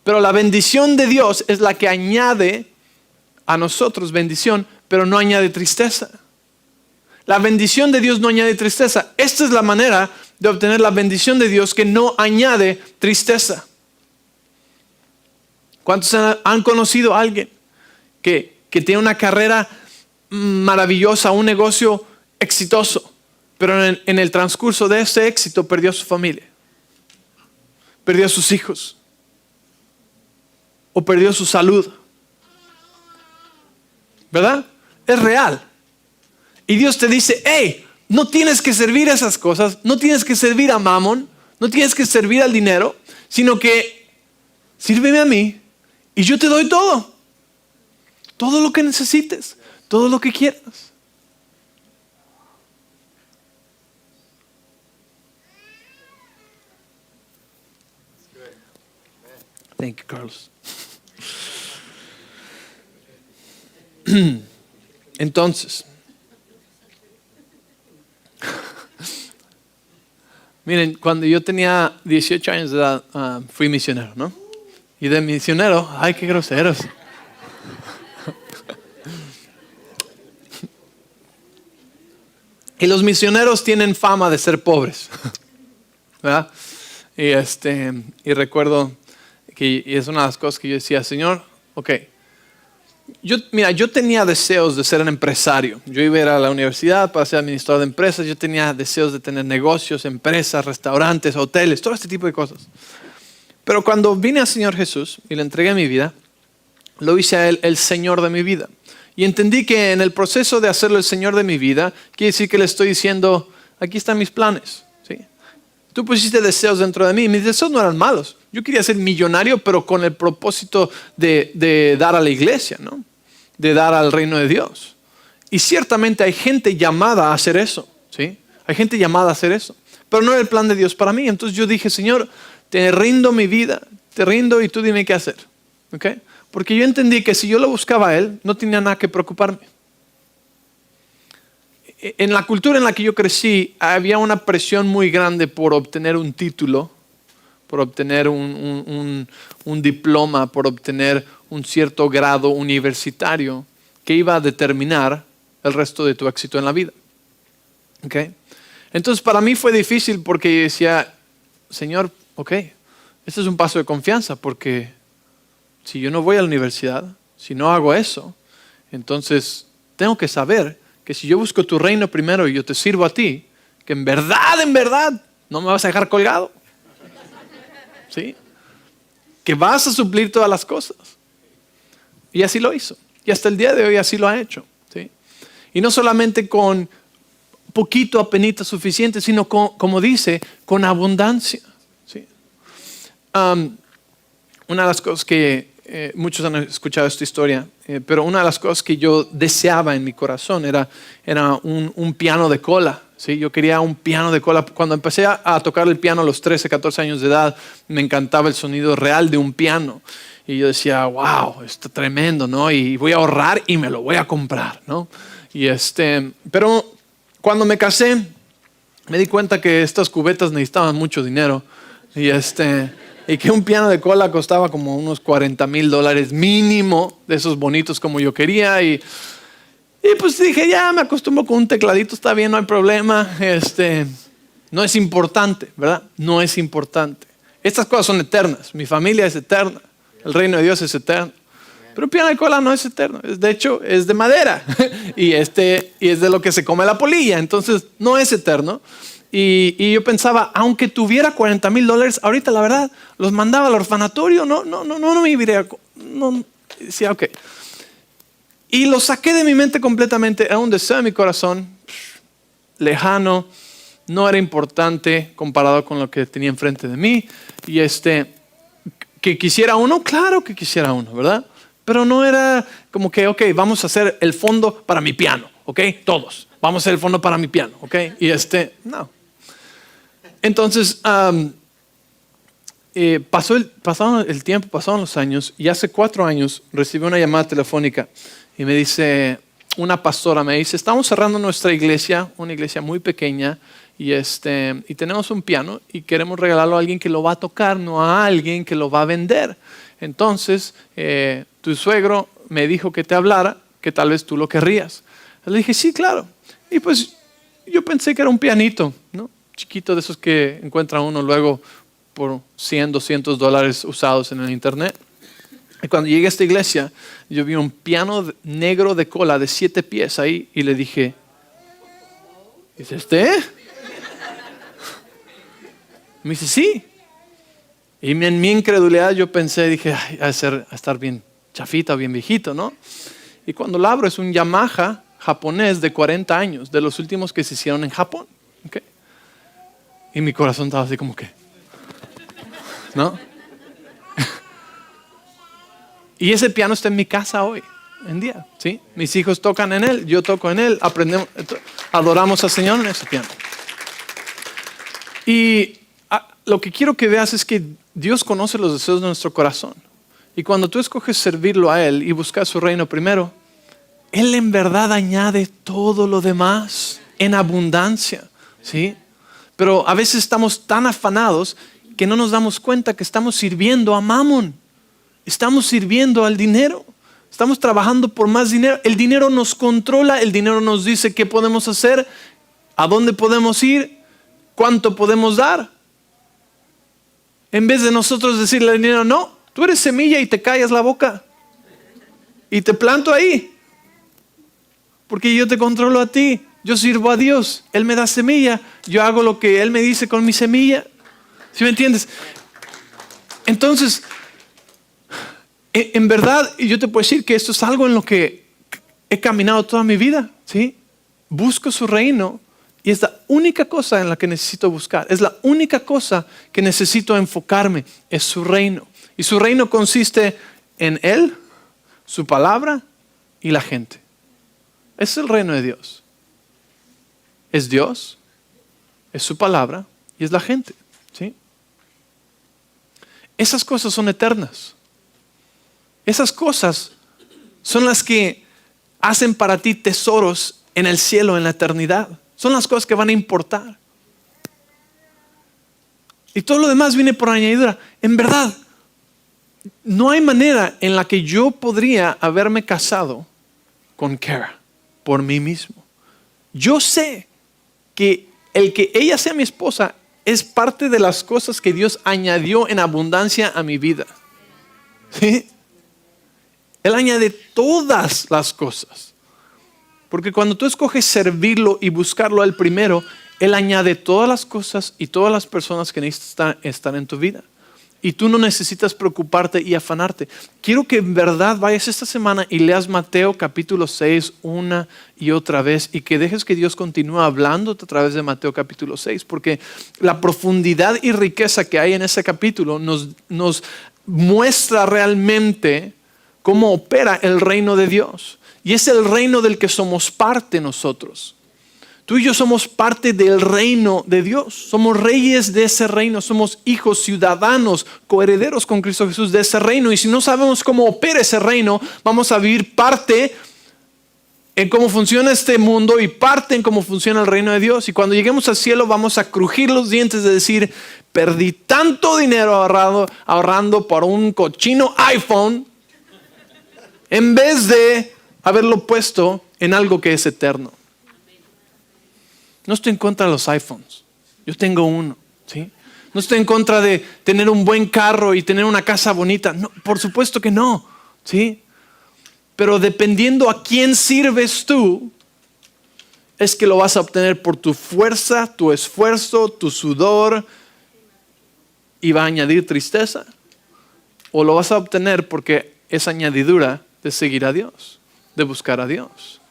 Pero la bendición de Dios es la que añade a nosotros bendición, pero no añade tristeza. La bendición de Dios no añade tristeza. Esta es la manera de obtener la bendición de Dios que no añade tristeza. ¿Cuántos han conocido a alguien que tiene una carrera maravillosa, un negocio exitoso, pero en el transcurso de ese éxito perdió a su familia, perdió a sus hijos o perdió su salud? ¿Verdad? Es real. Y Dios te dice, hey, no tienes que servir a esas cosas, no tienes que servir a Mamón, no tienes que servir al dinero, sino que sírveme a mí y yo te doy todo. Todo lo que necesites, todo lo que quieras. Thank you, Carlos. Entonces, miren, cuando yo tenía 18 años de edad, fui misionero, ¿no? Y de misionero, ay, qué groseros. Y los misioneros tienen fama de ser pobres, ¿verdad? Y recuerdo que es una de las cosas que yo decía, Señor, ok. Yo tenía deseos de ser un empresario. Yo iba a ir a la universidad para ser administrador de empresas. Yo tenía deseos de tener negocios, empresas, restaurantes, hoteles, todo este tipo de cosas. Pero cuando vine al Señor Jesús y le entregué mi vida, lo hice a Él el Señor de mi vida. Y entendí que en el proceso de hacerlo el Señor de mi vida, quiere decir que le estoy diciendo, aquí están mis planes. ¿Sí? Tú pusiste deseos dentro de mí. Mis deseos no eran malos. Yo quería ser millonario, pero con el propósito de dar a la iglesia, ¿no? De dar al reino de Dios. Y ciertamente hay gente llamada a hacer eso. ¿Sí? Hay gente llamada a hacer eso. Pero no era el plan de Dios para mí. Entonces yo dije, Señor, te rindo mi vida, te rindo y tú dime qué hacer. ¿Okay? Porque yo entendí que si yo lo buscaba a Él, no tenía nada que preocuparme. En la cultura en la que yo crecí, había una presión muy grande por obtener un título, por obtener un diploma, por obtener un cierto grado universitario que iba a determinar el resto de tu éxito en la vida. ¿Okay? Entonces para mí fue difícil porque decía, Señor, ok, este es un paso de confianza porque si yo no voy a la universidad, si no hago eso, entonces tengo que saber que si yo busco tu reino primero y yo te sirvo a ti, que en verdad, no me vas a dejar colgado. ¿Sí? Que vas a suplir todas las cosas. Y así lo hizo. Y hasta el día de hoy así lo ha hecho. ¿Sí? Y no solamente con poquito, apenita suficiente, sino con, como dice, con abundancia. ¿Sí? Una de las cosas que muchos han escuchado esta historia, pero una de las cosas que yo deseaba en mi corazón era un piano de cola. ¿Sí? Yo quería un piano de cola. Cuando empecé a tocar el piano a los 13, 14 años de edad, me encantaba el sonido real de un piano. Y yo decía, wow, está tremendo, ¿no? Y voy a ahorrar y me lo voy a comprar, ¿no? Pero cuando me casé, me di cuenta que estas cubetas necesitaban mucho dinero. Y que un piano de cola costaba como unos $40,000 mínimo, de esos bonitos como yo quería. Y pues dije, ya me acostumbro con un tecladito, está bien, no hay problema. No es importante, ¿verdad? No es importante. Estas cosas son eternas. Mi familia es eterna. El reino de Dios es eterno. Pero un piano de cola no es eterno. De hecho, es de madera. y es de lo que se come la polilla. Entonces, no es eterno. Y yo pensaba, aunque tuviera $40,000, ahorita la verdad, los mandaba al orfanatorio, no me iría. No, decía, ok. Y lo saqué de mi mente completamente, era un deseo de mi corazón, lejano, no era importante comparado con lo que tenía enfrente de mí. Y que quisiera uno, claro que quisiera uno, ¿verdad? Pero no era como que, ok, vamos a hacer el fondo para mi piano, ok, todos. Vamos a hacer el fondo para mi piano, ok. Y no. Entonces, pasaron el tiempo, pasaron los años, y hace 4 años recibí una llamada telefónica y me dice, una pastora me dice, estamos cerrando nuestra iglesia, una iglesia muy pequeña, y tenemos un piano y queremos regalarlo a alguien que lo va a tocar, no a alguien que lo va a vender. Entonces, tu suegro me dijo que te hablara, que tal vez tú lo querrías. Le dije, sí, claro. Y pues yo pensé que era un pianito, ¿no? Chiquito, de esos que encuentra uno luego por $100, $200 usados en el internet. Y cuando llegué a esta iglesia, yo vi un piano negro de cola de 7 pies ahí y le dije, ¿es este? Me dice, sí. Y en mi incredulidad yo pensé, dije, ay, a estar bien chafita o bien viejito, ¿no? Y cuando lo abro es un Yamaha japonés de 40 años, de los últimos que se hicieron en Japón. ¿Okay? Y mi corazón estaba así como que, ¿no? Y ese piano está en mi casa hoy en día, ¿sí? Mis hijos tocan en él, yo toco en él, aprendemos, adoramos al Señor en ese piano. Y lo que quiero que veas es que Dios conoce los deseos de nuestro corazón. Y cuando tú escoges servirlo a Él y buscar su reino primero, Él en verdad añade todo lo demás en abundancia, ¿sí? Pero a veces estamos tan afanados que no nos damos cuenta que estamos sirviendo a Mamón. Estamos sirviendo al dinero. Estamos trabajando por más dinero. El dinero nos controla, el dinero nos dice qué podemos hacer, a dónde podemos ir, cuánto podemos dar. En vez de nosotros decirle al dinero, no, tú eres semilla y te callas la boca. Y te planto ahí. Porque yo te controlo a ti. Yo sirvo a Dios. Él me da semilla. Yo hago lo que Él me dice con mi semilla. ¿Sí me entiendes? Entonces, en verdad, yo te puedo decir que esto es algo en lo que he caminado toda mi vida. ¿Sí? Busco su reino. Y es la única cosa en la que necesito buscar. Es la única cosa que necesito enfocarme. Es su reino. Y su reino consiste en Él, su palabra y la gente. Ese es el reino de Dios. Es Dios, es su palabra y es la gente. ¿Sí? Esas cosas son eternas. Esas cosas son las que hacen para ti tesoros en el cielo, en la eternidad. Son las cosas que van a importar. Y todo lo demás viene por añadidura. En verdad, no hay manera en la que yo podría haberme casado con Kara por mí mismo. Yo sé que el que ella sea mi esposa es parte de las cosas que Dios añadió en abundancia a mi vida. ¿Sí? Él añade todas las cosas. Porque cuando tú escoges servirlo y buscarlo a Él primero, Él añade todas las cosas y todas las personas que necesitan estar en tu vida. Y tú no necesitas preocuparte y afanarte. Quiero que en verdad vayas esta semana y leas Mateo capítulo 6 una y otra vez y que dejes que Dios continúe hablándote a través de Mateo capítulo 6, porque la profundidad y riqueza que hay en ese capítulo nos muestra realmente cómo opera el reino de Dios. Y es el reino del que somos parte nosotros. Tú y yo somos parte del reino de Dios. Somos reyes de ese reino. Somos hijos, ciudadanos, coherederos con Cristo Jesús de ese reino. Y si no sabemos cómo opera ese reino, vamos a vivir parte en cómo funciona este mundo y parte en cómo funciona el reino de Dios. Y cuando lleguemos al cielo vamos a crujir los dientes de decir, perdí tanto dinero ahorrando por un cochino iPhone en vez de haberlo puesto en algo que es eterno. No estoy en contra de los iPhones. Yo tengo uno, ¿sí? No estoy en contra de tener un buen carro y tener una casa bonita. No, por supuesto que no, ¿sí? Pero dependiendo a quién sirves tú, es que lo vas a obtener por tu fuerza, tu esfuerzo, tu sudor, y va a añadir tristeza. O lo vas a obtener porque es añadidura de seguir a Dios, de buscar a Dios.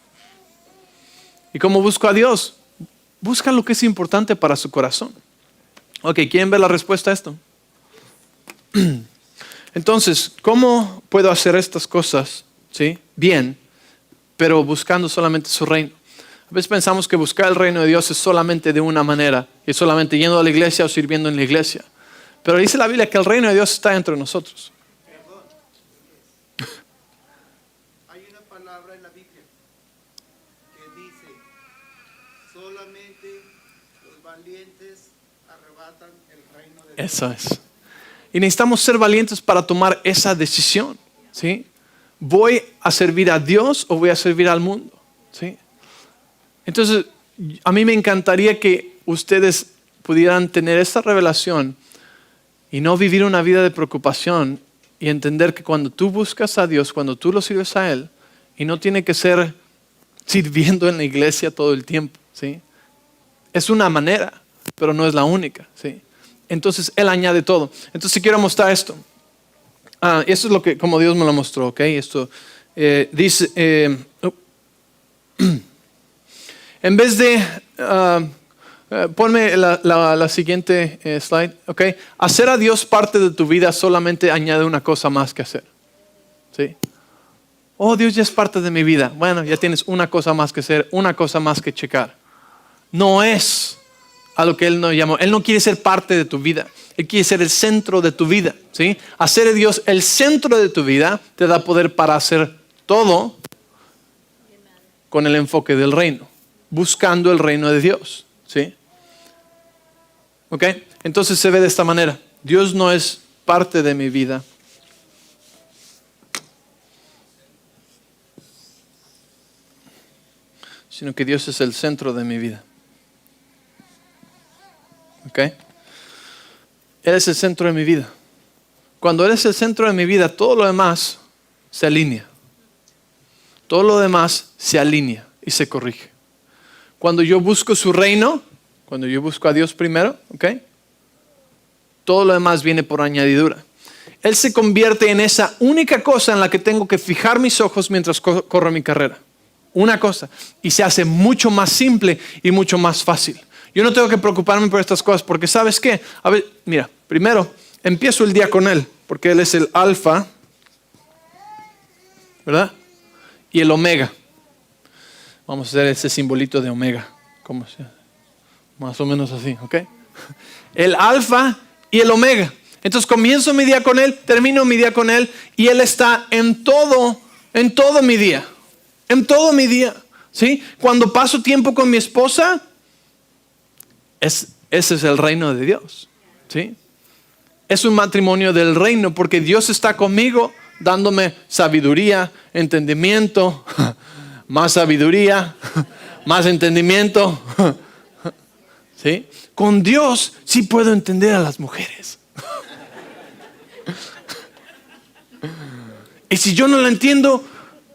¿Y cómo busco a Dios? Busca lo que es importante para su corazón. Ok, ¿quieren ver la respuesta a esto? Entonces, ¿cómo puedo hacer estas cosas, ¿sí? Bien, pero buscando solamente su reino? A veces pensamos que buscar el reino de Dios es solamente de una manera, es solamente yendo a la iglesia o sirviendo en la iglesia. Pero dice la Biblia que el reino de Dios está entre nosotros. Hay una palabra en la Biblia que dice, solamente Los valientes arrebatan el reino de Dios. Eso es. Y necesitamos ser valientes para tomar esa decisión, ¿sí? ¿Voy a servir a Dios o voy a servir al mundo? ¿Sí? Entonces, a mí me encantaría que ustedes pudieran tener esta revelación y no vivir una vida de preocupación y entender que cuando tú buscas a Dios, cuando tú lo sirves a Él, y no tiene que ser sirviendo en la iglesia todo el tiempo, ¿sí? Es una manera, pero no es la única, ¿sí? Entonces Él añade todo. Entonces quiero mostrar esto. Esto es lo que, como Dios me lo mostró, ¿ok? Esto dice, en vez de, ponme la siguiente slide, ¿ok? Hacer a Dios parte de tu vida solamente añade una cosa más que hacer, ¿sí? Oh, Dios ya es parte de mi vida. Bueno, ya tienes una cosa más que hacer, una cosa más que checar. No es a lo que Él nos llamó. Él no quiere ser parte de tu vida. Él quiere ser el centro de tu vida, ¿sí? Hacer de Dios el centro de tu vida te da poder para hacer todo con el enfoque del reino, buscando el reino de Dios, ¿sí? ¿Ok? Entonces se ve de esta manera. Dios no es parte de mi vida. Sino que Dios es el centro de mi vida. ¿Ok? Él es el centro de mi vida. Cuando Él es el centro de mi vida, todo lo demás se alinea. Todo lo demás se alinea y se corrige. Cuando yo busco su reino, cuando yo busco a Dios primero, ¿ok? Todo lo demás viene por añadidura. Él se convierte en esa única cosa en la que tengo que fijar mis ojos mientras corro mi carrera. Una cosa. Y se hace mucho más simple y mucho más fácil. Yo no tengo que preocuparme por estas cosas porque ¿sabes qué? A ver, mira, primero empiezo el día con Él porque Él es el alfa, ¿verdad? Y el omega. Vamos a hacer ese simbolito de omega. ¿Cómo se llama? Más o menos así, ¿ok? El alfa y el omega. Entonces comienzo mi día con Él, termino mi día con Él y Él está en todo mi día. En todo mi día, ¿sí? Cuando paso tiempo con mi esposa, ese es el reino de Dios, ¿sí? Es un matrimonio del reino porque Dios está conmigo dándome sabiduría, entendimiento, más sabiduría, más entendimiento, ¿sí? Con Dios sí puedo entender a las mujeres. Y si yo no la entiendo,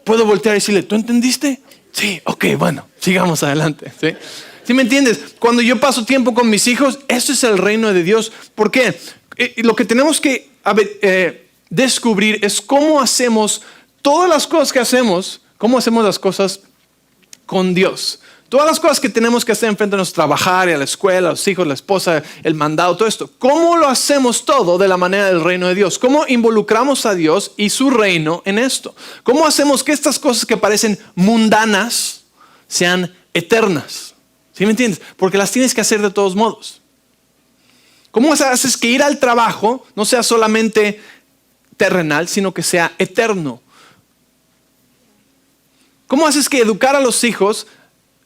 puedo voltear y decirle, ¿tú entendiste? Sí, ok, bueno, sigamos adelante, ¿sí? ¿Sí me entiendes? Cuando yo paso tiempo con mis hijos, eso es el reino de Dios. ¿Por qué? Lo que tenemos que descubrir es cómo hacemos todas las cosas que hacemos, cómo hacemos las cosas con Dios. Todas las cosas que tenemos que hacer enfrente de nosotros, trabajar, ir a la escuela, los hijos, la esposa, el mandado, todo esto. ¿Cómo lo hacemos todo de la manera del reino de Dios? ¿Cómo involucramos a Dios y su reino en esto? ¿Cómo hacemos que estas cosas que parecen mundanas sean eternas? ¿Sí me entiendes? Porque las tienes que hacer de todos modos. ¿Cómo haces que ir al trabajo no sea solamente terrenal, sino que sea eterno? ¿Cómo haces que educar a los hijos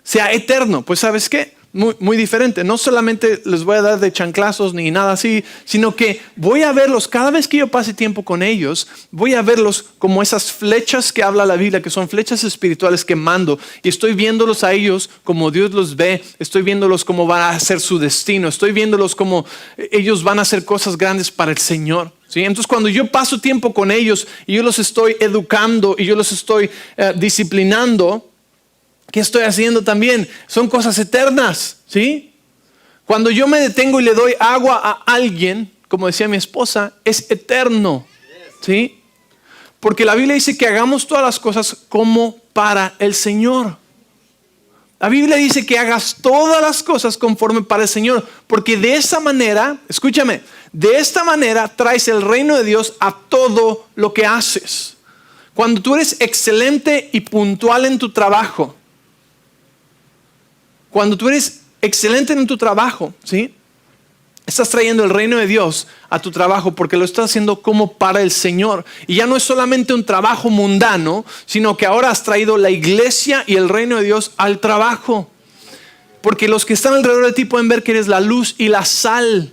sea eterno? Pues ¿sabes qué? Muy diferente. No solamente les voy a dar de chanclazos ni nada así, sino que voy a verlos, cada vez que yo pase tiempo con ellos, voy a verlos como esas flechas que habla la Biblia, que son flechas espirituales que mando, y estoy viéndolos a ellos como Dios los ve, estoy viéndolos como van a ser su destino, estoy viéndolos como ellos van a hacer cosas grandes para el Señor. ¿Sí? Entonces cuando yo paso tiempo con ellos y yo los estoy educando y yo los estoy disciplinando, ¿qué estoy haciendo también? Son cosas eternas, ¿sí? Cuando yo me detengo y le doy agua a alguien, como decía mi esposa, es eterno, ¿sí? Porque la Biblia dice que hagamos todas las cosas como para el Señor. La Biblia dice que hagas todas las cosas conforme para el Señor, porque de esa manera, escúchame, de esta manera traes el reino de Dios a todo lo que haces. Cuando tú eres excelente y puntual en tu trabajo, cuando tú eres excelente en tu trabajo, ¿sí? Estás trayendo el reino de Dios a tu trabajo porque lo estás haciendo como para el Señor. Y ya no es solamente un trabajo mundano, sino que ahora has traído la iglesia y el reino de Dios al trabajo. Porque los que están alrededor de ti pueden ver que eres la luz y la sal.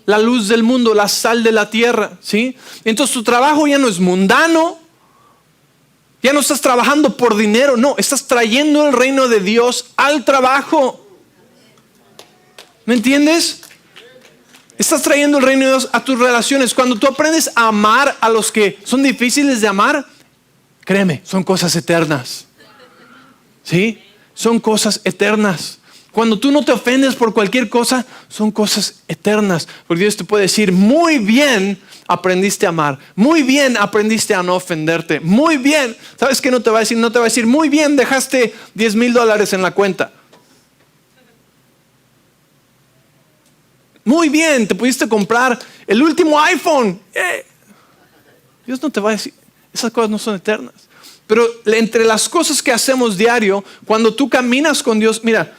La luz del mundo, la sal de la tierra, ¿sí? Entonces tu trabajo ya no es mundano. Ya no estás trabajando por dinero, no, estás trayendo el reino de Dios al trabajo. ¿Me entiendes? Estás trayendo el reino de Dios a tus relaciones. Cuando tú aprendes a amar a los que son difíciles de amar, créeme, son cosas eternas. ¿Sí? Son cosas eternas. Cuando tú no te ofendes por cualquier cosa, son cosas eternas. Porque Dios te puede decir, muy bien aprendiste a amar. Muy bien aprendiste a no ofenderte. Muy bien. ¿Sabes qué no te va a decir? No te va a decir, muy bien, dejaste $10,000 en la cuenta. Muy bien, te pudiste comprar el último iPhone. Dios no te va a decir, esas cosas no son eternas. Pero entre las cosas que hacemos diario, cuando tú caminas con Dios, mira,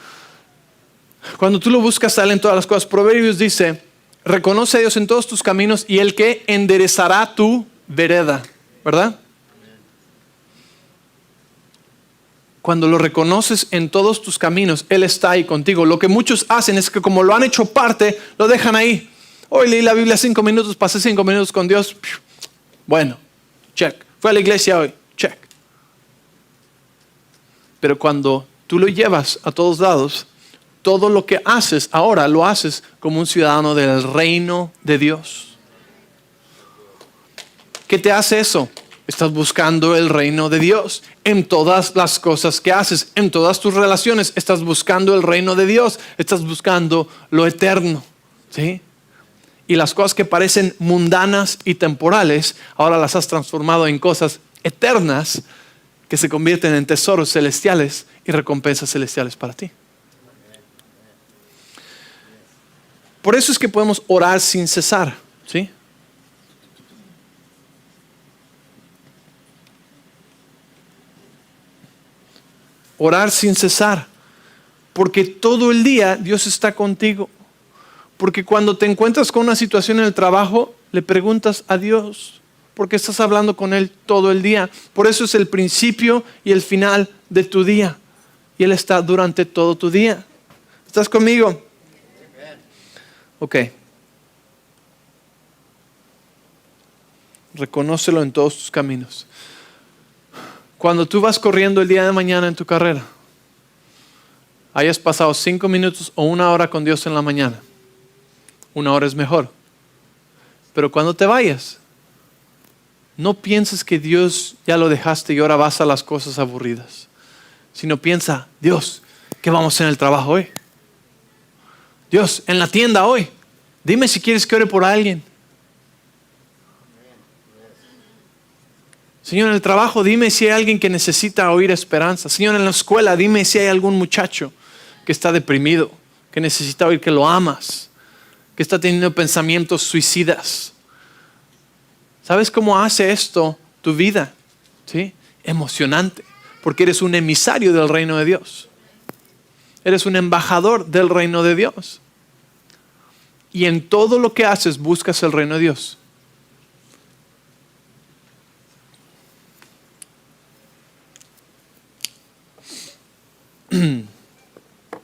cuando tú lo buscas salen todas las cosas. Proverbios dice, reconoce a Dios en todos tus caminos y Él que enderezará tu vereda, ¿verdad? Cuando lo reconoces en todos tus caminos, Él está ahí contigo. Lo que muchos hacen es que como lo han hecho parte, lo dejan ahí. Hoy leí la Biblia 5 minutos, pasé 5 minutos con Dios. Bueno, check. Fui a la iglesia hoy, check. Pero cuando tú lo llevas a todos lados, todo lo que haces ahora lo haces como un ciudadano del reino de Dios. ¿Qué te hace eso? Estás buscando el reino de Dios en todas las cosas que haces, en todas tus relaciones. Estás buscando el reino de Dios, estás buscando lo eterno, ¿sí? Y las cosas que parecen mundanas y temporales, ahora las has transformado en cosas eternas que se convierten en tesoros celestiales y recompensas celestiales para ti. Por eso es que podemos orar sin cesar, ¿sí? Orar sin cesar, porque todo el día Dios está contigo. Porque cuando te encuentras con una situación en el trabajo, le preguntas a Dios, porque estás hablando con Él todo el día. Por eso es el principio y el final de tu día. Y Él está durante todo tu día. ¿Estás conmigo? Ok. Reconócelo en todos tus caminos. Cuando tú vas corriendo el día de mañana en tu carrera, hayas pasado 5 minutos o 1 hora con Dios en la mañana, 1 hora es mejor. Pero cuando te vayas, no pienses que Dios ya lo dejaste y ahora vas a las cosas aburridas. Sino piensa, Dios, ¿qué vamos a hacer en el trabajo hoy? Dios, en la tienda hoy, dime si quieres que ore por alguien. Señor, en el trabajo, dime si hay alguien que necesita oír esperanza. Señor, en la escuela, dime si hay algún muchacho que está deprimido, que necesita oír que lo amas, que está teniendo pensamientos suicidas. ¿Sabes cómo hace esto tu vida? ¿Sí? Emocionante, porque eres un emisario del reino de Dios. Eres un embajador del reino de Dios. Y en todo lo que haces buscas el reino de Dios.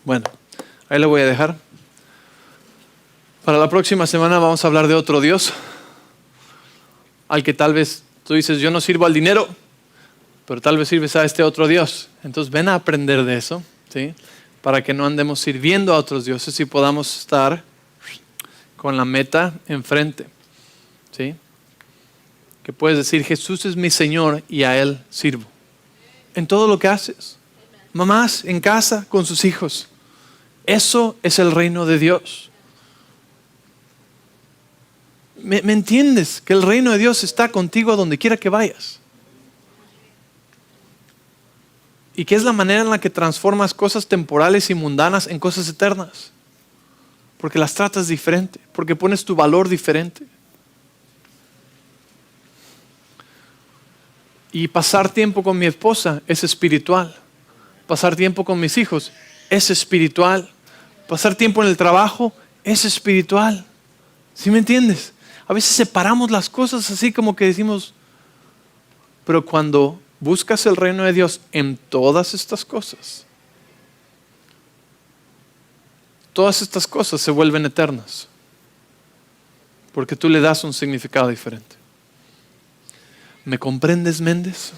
Bueno, ahí lo voy a dejar. Para la próxima semana vamos a hablar de otro Dios, al que tal vez tú dices, yo no sirvo al dinero, pero tal vez sirves a este otro Dios. Entonces ven a aprender de eso, ¿sí? Para que no andemos sirviendo a otros dioses y podamos estar con la meta enfrente, ¿sí? Que puedes decir, Jesús es mi Señor y a Él sirvo. En todo lo que haces. Mamás en casa con sus hijos. Eso es el reino de Dios. ¿Me entiendes? Que el reino de Dios está contigo donde quiera que vayas. Y que es la manera en la que transformas cosas temporales y mundanas en cosas eternas. Porque las tratas diferente. Porque pones tu valor diferente. Y pasar tiempo con mi esposa es espiritual. Pasar tiempo con mis hijos es espiritual. Pasar tiempo en el trabajo es espiritual. ¿Sí me entiendes? A veces separamos las cosas así como que decimos, pero cuando buscas el reino de Dios en todas estas cosas, todas estas cosas se vuelven eternas. Porque tú le das un significado diferente. ¿Me comprendes, Méndez?